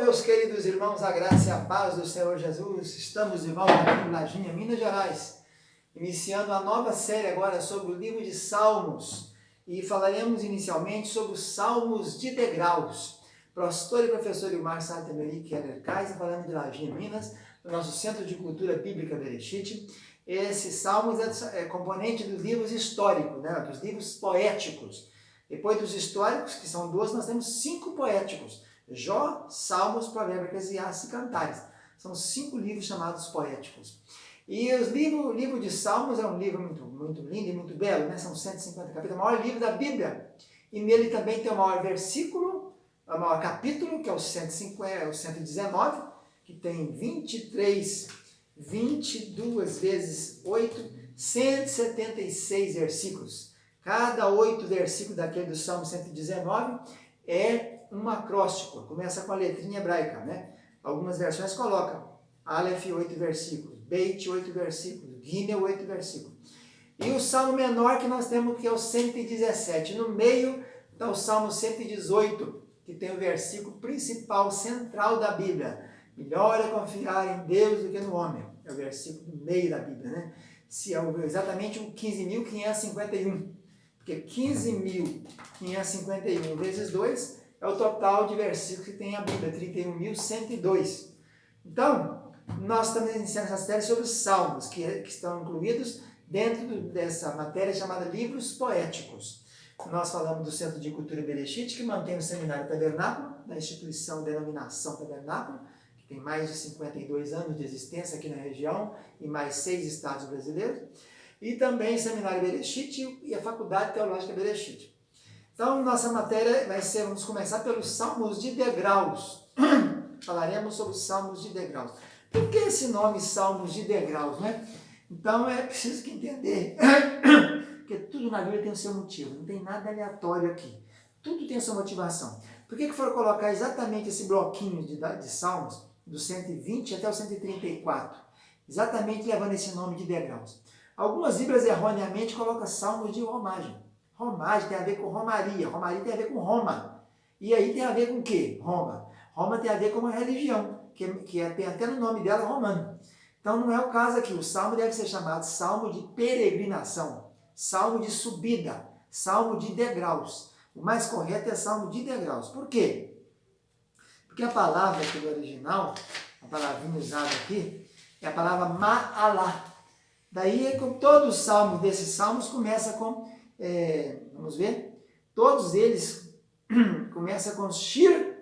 meus queridos irmãos, a graça e a paz do Senhor Jesus. Estamos de volta aqui em Lajinha, Minas Gerais, iniciando a nova série agora sobre o livro de Salmos. E falaremos inicialmente sobre os Salmos de degraus. Pastor e professor Ilmar Santemeri Keller Kaiser, falando de Lajinha, Minas, do nosso Centro de Cultura Bíblica Bereshit. Esses Salmos é componente dos livros históricos, né? Dos livros poéticos. Depois dos históricos, que são 12, nós temos 5 poéticos. Jó, Salmos, Provérbios, Eclesiastes e Cantares. São 5 livros chamados poéticos. E o livro de Salmos é um livro muito lindo e muito belo, né? São 150 capítulos, é o maior livro da Bíblia. E nele também tem o maior versículo, o maior capítulo, que é o 119, que tem 22 vezes 8, 176 versículos. Cada 8 versículos daquele do Salmo 119 é um acróstico, começa com a letrinha hebraica, né? Algumas versões colocam Aleph 8 versículos, Beit 8 versículos, Gimel 8 versículos. E o salmo menor que nós temos, que é o 117. No meio está o Salmo 118, que tem o versículo principal, central da Bíblia. Melhor é confiar em Deus do que no homem. É o versículo do meio da Bíblia, né? Se é exatamente o 15.551. Porque 15.551 vezes 2 é o total de versículos que tem a Bíblia, 31.102. Então, nós estamos iniciando essa série sobre os salmos, que estão incluídos dentro dessa matéria chamada livros poéticos. Nós falamos do Centro de Cultura Bereshit, que mantém o Seminário Tabernáculo, da instituição Denominação Tabernáculo, que tem mais de 52 anos de existência aqui na região, e mais 6 estados brasileiros. E também o Seminário Bereshit e a Faculdade Teológica Bereshit. Então, nossa matéria vamos começar pelos Salmos de degraus. Falaremos sobre os Salmos de degraus. Por que esse nome Salmos de degraus, né? Então, é preciso que entender que tudo na Bíblia tem o seu motivo. Não tem nada aleatório aqui. Tudo tem a sua motivação. Por que foram colocar exatamente esse bloquinho de Salmos, do 120 até o 134? Exatamente levando esse nome de degraus. Algumas Bíblias erroneamente colocam Salmos de romagem. Romagem tem a ver com romaria. Romaria tem a ver com Roma. E aí tem a ver com o quê? Roma. Roma tem a ver com uma religião, que tem até no nome dela romano. Então não é o caso aqui. O salmo deve ser chamado salmo de peregrinação, salmo de subida, salmo de degraus. O mais correto é salmo de degraus. Por quê? Porque a palavra aqui do original, a palavrinha usada aqui, é a palavra ma'alá. Daí, como todos os salmos desses salmos começa com, vamos ver, todos eles começam com Shir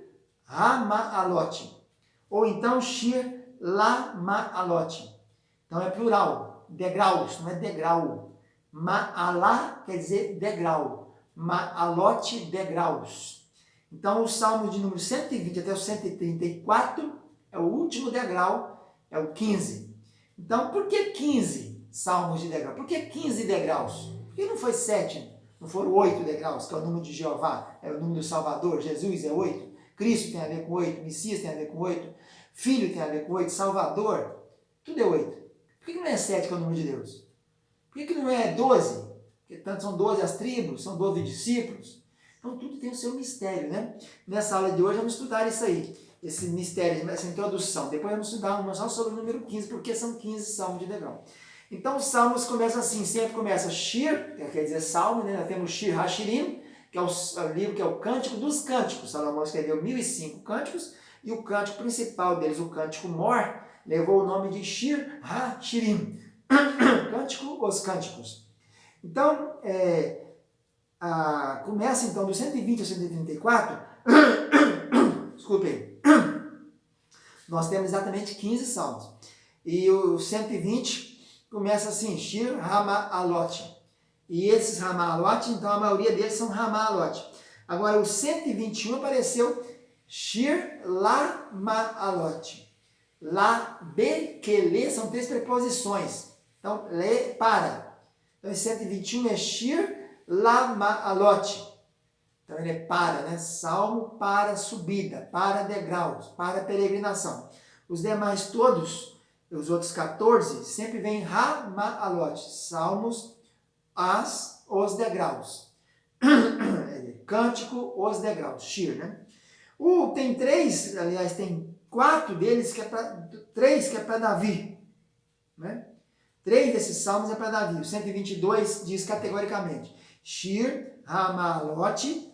Ha-Ma'alot, ou então Shir La-Ma'alot. Então é plural, degraus, não é degrau. Ma'alá quer dizer degrau, Ma'alot, degraus. Então o salmo de número 120 até o 134 é o último degrau, é o 15. Então por que 15 salmos de degrau? Por que 15 degraus? Por que não foi 7? Não foram 8 degraus, que é o número de Jeová, é o número do Salvador, Jesus é 8, Cristo tem a ver com 8, Messias tem a ver com 8, Filho tem a ver com 8, Salvador, tudo é 8. Por que não é 7 que é o número de Deus? Por que não é 12? Porque tanto são 12 as tribos, são 12 discípulos. Então tudo tem o seu mistério, né? Nessa aula de hoje vamos estudar isso aí, esse mistério, essa introdução. Depois vamos estudar só sobre o número 15, porque são 15 salmos de degrau. Então os salmos começam assim, sempre começa Shir, quer dizer salmo, né? Nós temos Shir HaShirim, que é o livro que é o Cântico dos Cânticos. Salomão escreveu 1005 cânticos, e o cântico principal deles, o Cântico Mor, levou o nome de Shir HaShirim, Cântico os Cânticos. Então, começa então do 120 ao 134, desculpem, nós temos exatamente 15 salmos. E o 120 começa assim, Shir Ha-Ma'alot. E esses Ha-Ma'alot, então a maioria deles são Ha-Ma'alot. Agora o 121 apareceu Shir La-Ma'alot. La, be, que, le são 3 preposições. Então, le, para. Então, esse 121 é Shir La-Ma'alot. Então, ele é para, né? Salmo para subida, para degraus, para peregrinação. Os demais todos, os outros 14, sempre vem Ha-Ma'alot. Salmos, os degraus. Cântico, os degraus. Shir, né? Tem três, aliás, tem quatro deles, três que é para Davi. Né? Três desses salmos é para Davi. O 122 diz categoricamente: Shir Hamalote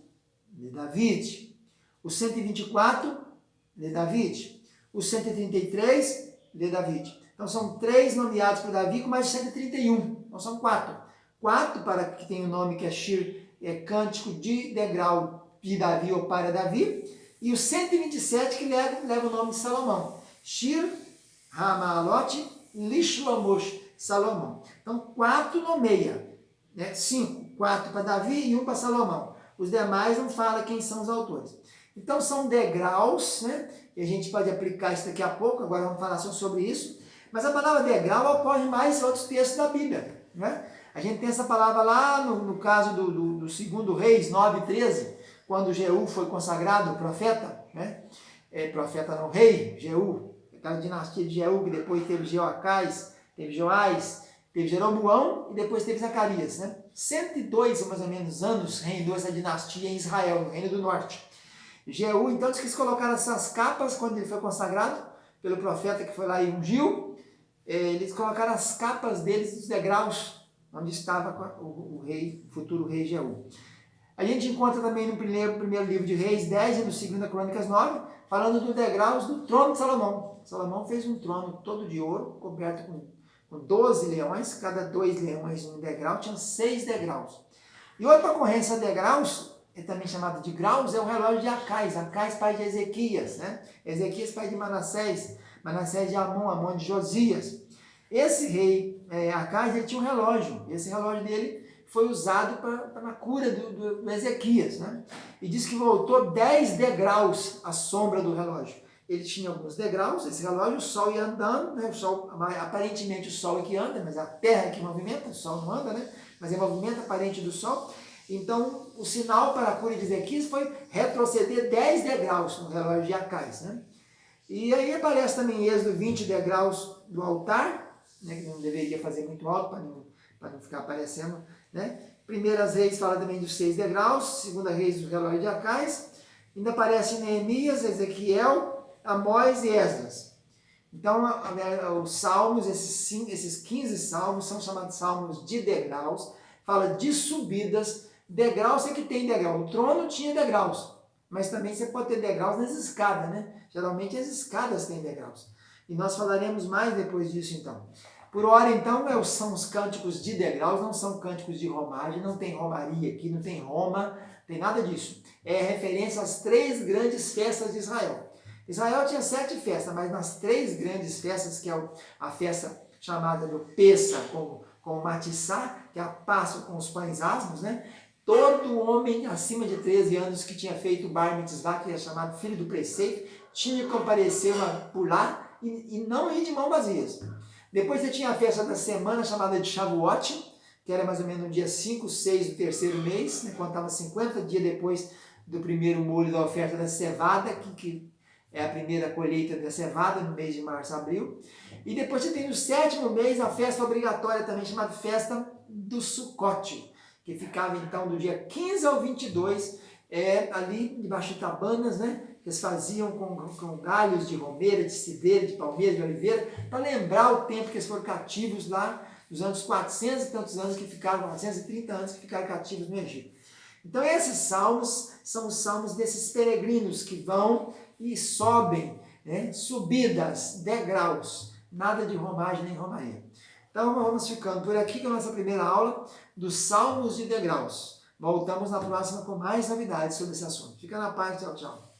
de David. O 124 de David. O 133 de David. Então são três nomeados por Davi com mais de 131. Então são quatro. Quatro para que tem o nome que é Shir, é cântico de degrau de Davi ou para Davi. E o 127 que leva o nome de Salomão. Shir Hamalote Lishlomosh, Salomão. Então, quatro nomeia. Né? 5, 4 para Davi e 1 para Salomão. Os demais não fala quem são os autores. Então, são degraus, né? E a gente pode aplicar isso daqui a pouco, agora vamos falar só sobre isso. Mas a palavra degrau ocorre mais em outros textos da Bíblia. Né? A gente tem essa palavra lá no caso do 2 Reis 9:13, quando Jeú foi consagrado profeta, né? Profeta não, rei, Jeú, aquela dinastia de Jeú, que depois teve Jeoacás, teve Joás, teve Jeroboão e depois teve Zacarias. Né? 102, mais ou menos, anos reinou essa dinastia em Israel, no Reino do Norte. Jeú, então, diz que eles colocaram essas capas quando ele foi consagrado pelo profeta que foi lá e ungiu. Eles colocaram as capas deles nos degraus onde estava o rei, o futuro rei Jeú. A gente encontra também no primeiro livro de Reis 10 e no 2 Crônicas 9, falando dos degraus do trono de Salomão. Salomão fez um trono todo de ouro, coberto com 12 leões, cada 2 leões um degrau, tinha 6 degraus. E outra ocorrência de degraus, é também chamada de graus, é o relógio de Acais. Acais, pai de Ezequias, né? Ezequias, pai de Manassés, Manassés de Amon, Amon de Josias. Esse rei Acais, ele tinha um relógio, esse relógio dele foi usado para a cura do Ezequias, né? E diz que voltou 10 degraus à sombra do relógio. Ele tinha alguns degraus, esse relógio, o sol ia andando, né? O sol, aparentemente o sol é que anda, mas a terra é que movimenta, o sol não anda, né? Mas é movimento aparente do sol. Então, o sinal para a cura de Ezequias foi retroceder 10 degraus no relógio de Acais, né? E aí aparece também em Êxodo 20 degraus do altar, né? Que não deveria fazer muito alto para não ficar aparecendo, né? Primeiras Reis fala também dos 6 degraus, Segunda Reis do relógio de Acais. Ainda aparece Neemias, Ezequiel, Amós e Esdras. Então, os salmos, esses 15 salmos, são chamados salmos de degraus, fala de subidas. Degraus é que tem degrau. O trono tinha degraus, mas também você pode ter degraus nas escadas, né? Geralmente as escadas têm degraus. E nós falaremos mais depois disso, então. Por hora, então, são os cânticos de degraus, não são cânticos de romagem, não tem romaria aqui, não tem Roma, não tem nada disso. É referência às 3 grandes festas de Israel. Israel tinha 7 festas, mas nas 3 grandes festas, que é a festa chamada do Pessa com o Matissá, que é a Páscoa com os pães asmos, né? Todo homem acima de 13 anos que tinha feito o Bar Mitzvah, que é chamado filho do preceito, tinha que comparecer por lá e não ir de mãos vazias. Depois você tinha a festa da semana, chamada de Shavuot, que era mais ou menos no dia 5, 6 do terceiro mês, né, quando estava 50 dias depois do primeiro molho da oferta da cevada, que é a primeira colheita da cevada, no mês de março, abril. E depois você tem no 7º mês a festa obrigatória também, chamada Festa do Sucote, que ficava então do dia 15 ao 22, ali debaixo de tabanas, né? Que eles faziam com galhos de romeira, de cideira, de palmeira, de oliveira, para lembrar o tempo que eles foram cativos lá, dos anos 400 e tantos anos que ficaram, 430 anos que ficaram cativos no Egito. Então esses salmos são os salmos desses peregrinos que vão e sobem, né? Subidas, degraus, nada de romagem nem romaria. Então vamos ficando por aqui com a nossa primeira aula dos salmos de degraus. Voltamos na próxima com mais novidades sobre esse assunto. Fica na paz, tchau, tchau.